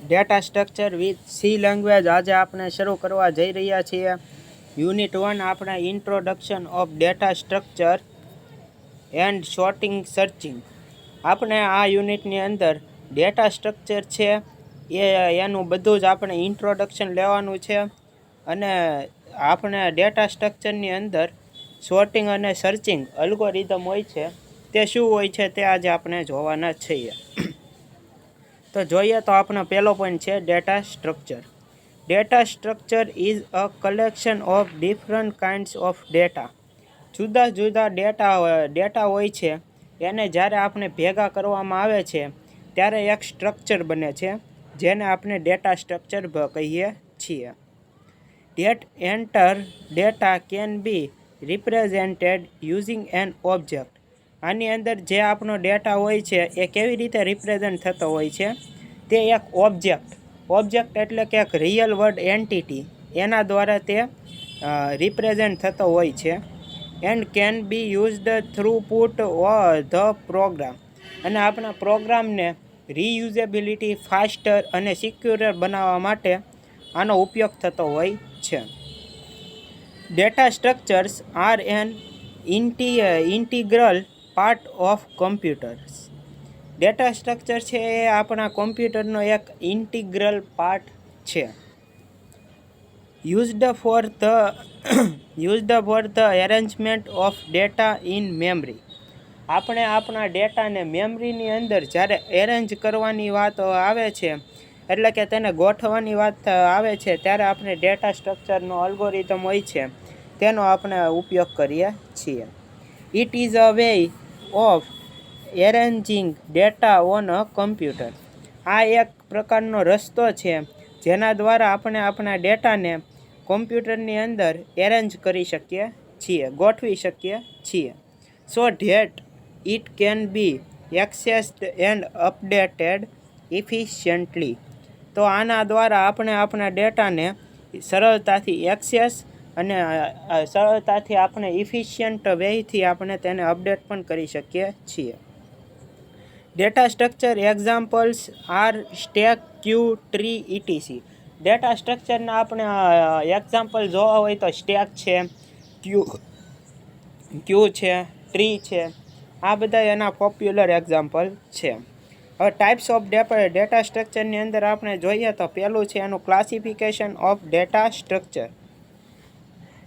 Data structure with C language આજે આપણે શરૂ કરવા જઈ રહ્યા છીએ. યુનિટ 1 આપણે introduction of data structure and sorting searching. આપણે આ યુનિટની અંદર ડેટા સ્ટ્રક્ચર છે એનું બધું જ આપણે ઇન્ટ્રોડક્શન લેવાનું છે અને આપણે ડેટા સ્ટ્રક્ચરની અંદર સોર્ટિંગ અને સર્ચિંગ અલ્ગોરિધમ હોય છે તે શું હોય છે તે આજે આપણે જોવાના છીએ. તો જોઈએ તો આપણો પહેલો પોઈન્ટ છે data structure. Data structure is a collection of different kinds of data. જુદા જુદા ડેટા હોય છે એને જ્યારે આપણે ભેગા કરવામાં આવે છે ત્યારે એક સ્ટ્રક્ચર બને છે જેને આપણે ડેટા સ્ટ્રક્ચર કહીએ છીએ. Data can be represented using N object. આની અંદર જે આપણો ડેટા હોય છે એ કેવી રીતે રિપ્રેઝેન્ટ થતો હોય છે તે એક ઓબ્જેક્ટ એટલે કે એક રિયલ વર્ડ એન્ટિટી એના દ્વારા તે રિપ્રેઝેન્ટ થતો હોય છે. And can be used throughput the program. અને આપણા પ્રોગ્રામને રીયુઝેબિલિટી, ફાસ્ટર અને સિક્યુરર બનાવવા માટે આનો ઉપયોગ થતો હોય છે. Data structures are an integral part of computers. Data structure છે એ આપણા કોમ્પ્યુટરનો એક ઇન્ટિગ્રલ પાર્ટ છે. Used for the arrangement of data in memory. આપણે આપણા ડેટાને મેમરીની અંદર જ્યારે એરેન્જ કરવાની વાત આવે છે એટલે કે તેને ગોઠવવાની વાત આવે છે ત્યારે આપણે ડેટા સ્ટ્રક્ચરનો અલ્ગોરિધમ હોય છે તેનો આપણે ઉપયોગ કરીએ છીએ. It is a way of arranging data on a computer. આ એક પ્રકારનો રસ્તો છે જેના દ્વારા આપણે આપણા ડેટાને કોમ્પ્યુટરની અંદર એરેન્જ કરી શકીએ છીએ, ગોઠવી શકીએ છીએ. So that it can be accessed and updated efficiently. તો આના દ્વારા આપણે આપણા ડેટાને સરળતાથી એક્સેસ અને સરળતાથી આપણે ઇફિશિયન્ટ વેથી આપણે તેને અપડેટ પણ કરી શકીએ છીએ. Data structure examples are stack, queue, tree, ETC. Data સ્ટ્રક્ચરના આપણે એક્ઝામ્પલ જોવા હોય તો સ્ટેક છે, ક્યુ છે, ટ્રી છે, આ બધા એના પોપ્યુલર એક્ઝામ્પલ છે. હવે ટાઈપ્સ ઓફ ડેટા સ્ટ્રક્ચરની અંદર આપણે જોઈએ તો પહેલું છે એનું classification of data structure.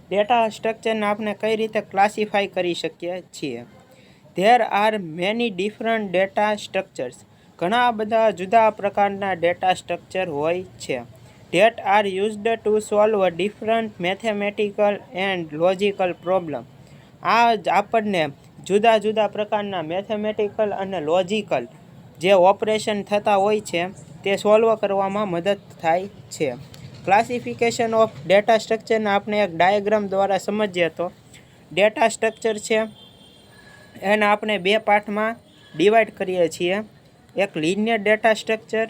Data સ્ટ્રક્ચરને આપણે કઈ રીતે ક્લાસિફાઈ કરી શકીએ છીએ. There are many different data structures. ઘણા બધા જુદા પ્રકારના ડેટા સ્ટ્રક્ચર હોય છે. That are used to solve different mathematical and logical problem. આ જ આપણને જુદા જુદા પ્રકારના મેથેમેટિકલ અને લોજિકલ જે ઓપરેશન થતા હોય છે તે સોલ્વ કરવામાં મદદ થાય છે. ક્લાસિફિકેશન ઓફ ડેટા સ્ટ્રક્ચરને આપણે એક ડાયાગ્રામ દ્વારા સમજીએ તો ડેટા સ્ટ્રક્ચર છે એને આપણે બે પાર્ટમાં ડિવાઈડ કરીએ છીએ. એક લિનિયર ડેટા સ્ટ્રક્ચર,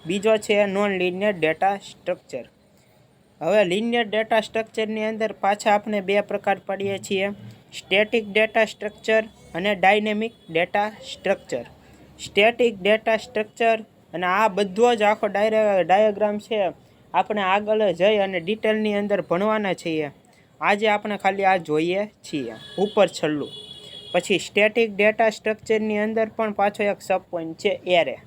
બીજો છે નોન લિનિયર ડેટા સ્ટ્રક્ચર. હવે લિનિયર ડેટા સ્ટ્રક્ચરની અંદર પાછા આપણે બે પ્રકાર પાડીએ છીએ, સ્ટેટિક ડેટા સ્ટ્રક્ચર અને dynamic data structure. Static data structure અને આ બધો જ આખો ડાયાગ્રામ છે આપણે આગળ જઈ અને ડિટેલની અંદર ભણવાના છીએ. આજે આપણે ખાલી આ જોઈએ છીએ ઉપર છેલ્લું. પછી સ્ટેટિક ડેટા સ્ટ્રક્ચરની અંદર પણ પાછો એક સબ પોઈન્ટ છે એરે.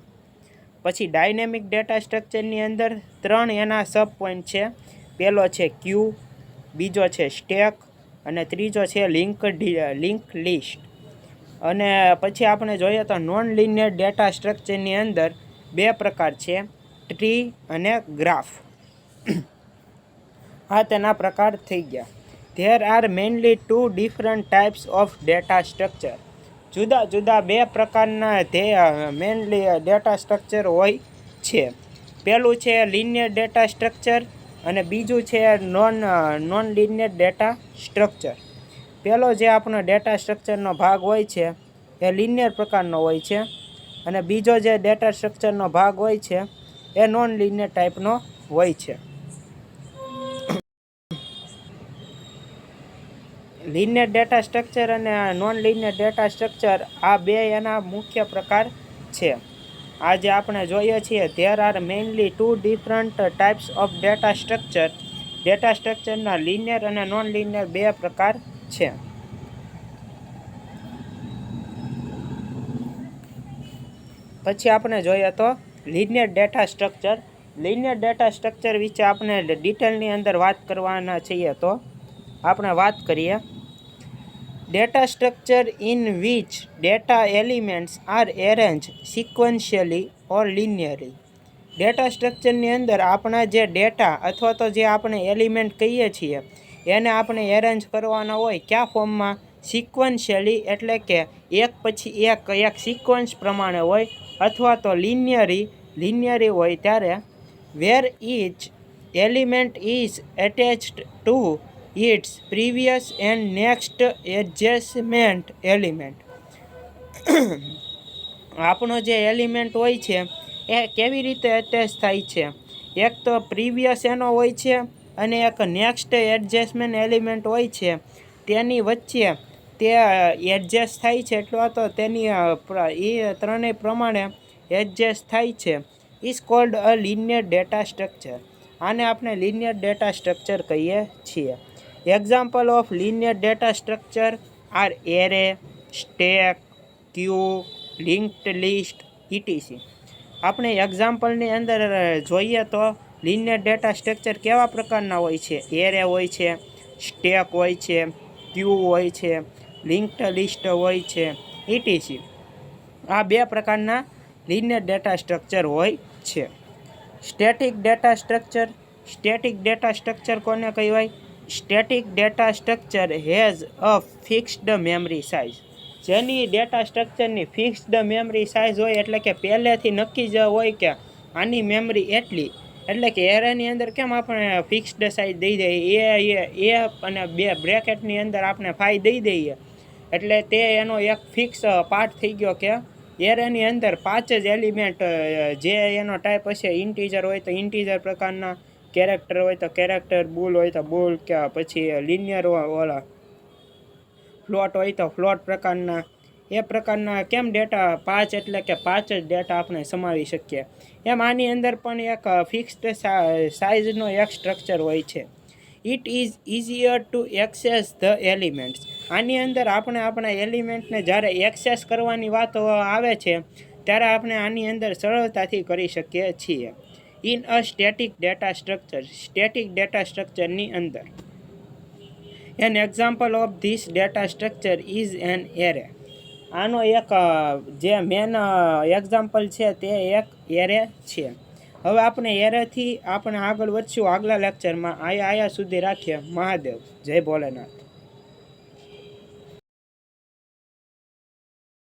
પછી ડાયનેમિક ડેટા સ્ટ્રક્ચરની અંદર ત્રણ એના સબ પોઈન્ટ છે. પહેલો છે ક્યુ, બીજો છે સ્ટેક અને ત્રીજો છે લિંક લિસ્ટ. અને પછી આપણે જોઈએ તો નોન લિનિયર ડેટા સ્ટ્રક્ચરની અંદર બે પ્રકાર છે, ટ્રી અને ગ્રાફ. આ તેના પ્રકાર થઈ ગયા. There are mainly two different types of data structure. જુદા જુદા બે પ્રકારના મેઇનલી ડેટા સ્ટ્રક્ચર હોય છે. પહેલું છે લિનિયર ડેટા સ્ટ્રક્ચર અને બીજું છે નોન લિનિયર ડેટા સ્ટ્રક્ચર. પહેલો જે આપણો ડેટા સ્ટ્રક્ચરનો ભાગ હોય છે એ લિનિયર પ્રકારનો હોય છે અને બીજો જે ડેટા સ્ટ્રક્ચરનો ભાગ હોય છે એ નોન લિનિયર ટાઈપનો હોય છે. લિનિયર ડેટા સ્ટ્રક્ચર અને નોન લિનિયર ડેટા સ્ટ્રક્ચર આ બે એના મુખ્ય પ્રકાર છે. આજે આપણે જોઈએ છીએ there are mainly 2 different types of data structure. Data સ્ટ્રક્ચરના લિનિયર અને નોન લિનિયર બે પ્રકાર છે. પછી આપણે જોઈએ તો linear data structure. Linear data structure વિશે આપણે ડિટેલની અંદર વાત કરવાના છીએ. તો આપણે વાત કરીએ data structure in which data elements are arrange sequentially or linearly. Data સ્ટ્રક્ચરની અંદર આપણા જે ડેટા અથવા તો જે આપણે એલિમેન્ટ કહીએ છીએ એને આપણે એરેન્જ કરવાના હોય કયા ફોર્મમાં? સિક્વન્શિયલી એટલે કે એક પછી એક સિક્વન્સ પ્રમાણે હોય, અથવા તો લિનિયરી હોય ત્યારે where each element is attached to its previous and next adjacent element. આપણો જે એલિમેન્ટ હોય છે એ કેવી રીતે એટેચ થાય છે? એક તો પ્રીવિયસ એનો હોય છે અને એક નેક્સ્ટ એડજસ્ટમેન્ટ એલિમેન્ટ હોય છે. તેની વચ્ચે તે એડજસ્ટ થાય છે એટલે તો તેની એ ત્રણેય પ્રમાણે એડજસ્ટ થાય છે. Is called a linear data structure. આને આપણે લિનિયર ડેટા સ્ટ્રક્ચર કહીએ છીએ. Example of linear data structure are array, stack, queue, linked list, ETC. આપણે એક્ઝામ્પલની અંદર જોઈએ તો લિનિયર ડેટા સ્ટ્રક્ચર કેવા પ્રકારના હોય છે? એરે હોય છે, સ્ટેક હોય છે, ક્યુ હોય છે, લિંક્ડ લિસ્ટ હોય છે, ઇટીસી. આ બે પ્રકારના લિનિયર ડેટા સ્ટ્રક્ચર હોય છે. Static data structure. Static data structure કોને કહેવાય? Static data structure has a fixed memory size. જેની ડેટા સ્ટ્રક્ચરની ફિક્સ્ડ મેમરી સાઇઝ હોય એટલે કે પહેલેથી નક્કી જ હોય કે આની મેમરી એટલી. એટલે કે એરેની અંદર કેમ આપણે ફિક્સ્ડ સાઇઝ દઈ દઈએ, એ અને બે બ્રેકેટની અંદર આપણે 5 દઈ દઈએ એટલે તે એનો એક ફિક્સ પાર્ટ થઈ ગયો કે એરેની અંદર 5 જ એલિમેન્ટ, જે એનો ટાઈપ હશે ઇન્ટીજર હોય તો ઇન્ટીજર પ્રકારના, કેરેક્ટર હોય તો કેરેક્ટર, બુલ હોય તો બુલ, કે પછી લિનિયર ઓલા ફ્લોટ હોય તો ફ્લોટ પ્રકારના. એ પ્રકારના કેમ ડેટા 5 એટલે કે 5 જ ડેટા આપણે સમાવી શકીએ. એમ આની અંદર પણ એક ફિક્સ્ડ સાઇઝનો એક સ્ટ્રક્ચર હોય છે. It is easier two access the elements. આની અંદર આપણે આપણા એલિમેન્ટને જ્યારે એક્સેસ કરવાની વાત આવે છે ત્યારે આપણે આની અંદર સરળતાથી કરી શકીએ છીએ. In a static data structure. Static data સ્ટ્રક્ચરની અંદર an example of this data structure is an array. આનો એક જે મેન એક્ઝામ્પલ છે તે એક એરે છે. હવે આપણે એરેથી આપણે આગળ વધશું આગલા લેક્ચરમાં. આયા સુધી રાખીએ. મહાદેવ. જય ભોલેનાથ.